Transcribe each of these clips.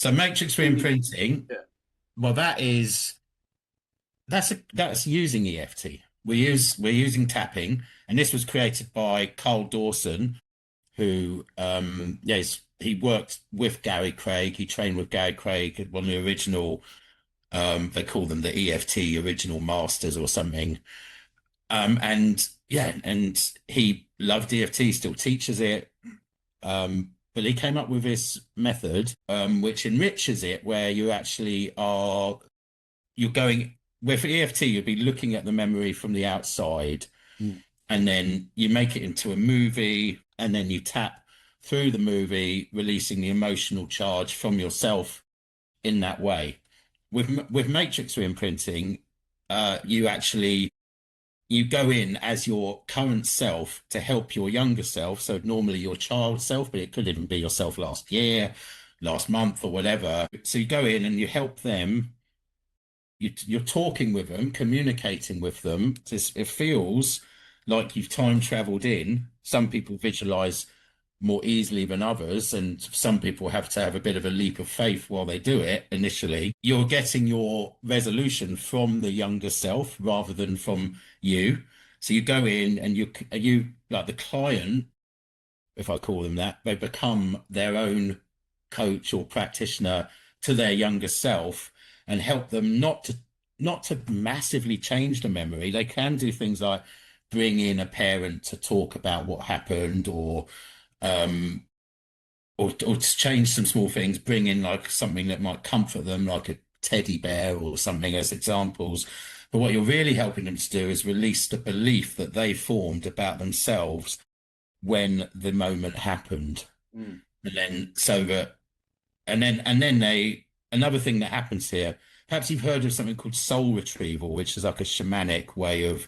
So matrix reimprinting, Yeah. well, that's using EFT. We're using tapping, and this was created by Carl Dawson, who yes, he worked with Gary Craig. He trained with Gary Craig, one of the original they call them the EFT original masters or something. And yeah, and he loved EFT, still teaches it. But he came up with this method, which enriches it, where you actually you're going with EFT, you'd be looking at the memory from the outside, Mm. and then you make it into a movie, and then you tap through the movie, releasing the emotional charge from yourself in that way. With matrix reimprinting, you actually you go in as your current self to help your younger self. So normally your child self, but it could even be yourself last year, last month, or whatever. So you go in and you help them. You're talking with them, communicating with them. It feels like you've time traveled in. Some people visualize more easily than others, and some people have to have a bit of a leap of faith while they do it initially. You're getting your resolution from the younger self rather than from you. So you go in and you like the client, if I call them that, they become their own coach or practitioner to their younger self and help them not to massively change the memory. They can do things like bring in a parent to talk about what happened, um or to change some small things, bring in like something that might comfort them, like a teddy bear or something as examples. But what you're really helping them to do is release the belief that they formed about themselves when the moment happened. Mm. And then so that and then they another thing that happens here, perhaps you've heard of something called soul retrieval, which is like a shamanic way of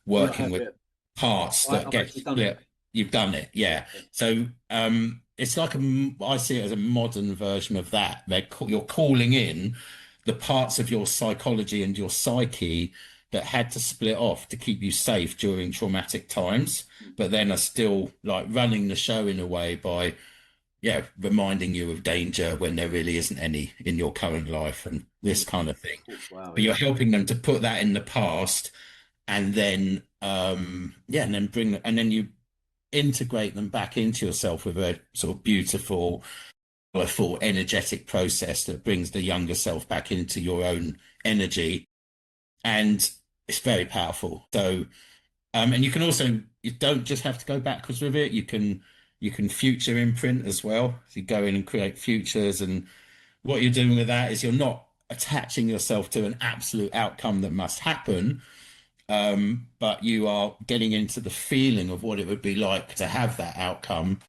Yeah, I working have, with yeah. parts that I've get actually done it. split. You've done it, yeah. Yeah. So it's like I see it as a modern version of that. You're calling in the parts of your psychology and your psyche that had to split off to keep you safe during traumatic times, but then are still like running the show in a way by, yeah, reminding you of danger when there really isn't any in your current life and this Mm. kind of thing. Cool. Wow, But you're yeah. helping them to put that in the past and then yeah, and then and then you integrate them back into yourself with a sort of beautiful, full energetic process that brings the younger self back into your own energy. And it's very powerful. So and you can also, you don't just have to go backwards with it. You can future imprint as well. So you go in and create futures, and what you're doing with that is you're not attaching yourself to an absolute outcome that must happen, but you are getting into the feeling of what it would be like to have that outcome,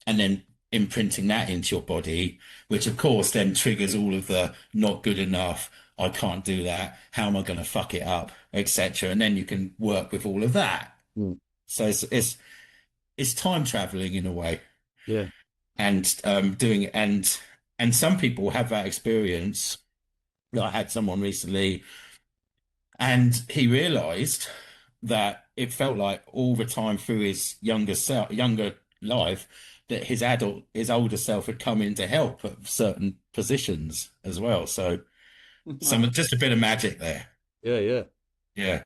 and then imprinting that into your body, which of course then triggers all of the not good enough, I can't do that, how am I going to fuck it up, etc. And then you can work with all of that. Mm. So it's time traveling in a way, Yeah. and doing and some people have that experience. I had someone recently, and he realized that it felt like all the time through his younger life, that his older self had come in to help at certain positions as well. So Wow. just a bit of magic there. Yeah, yeah. Yeah.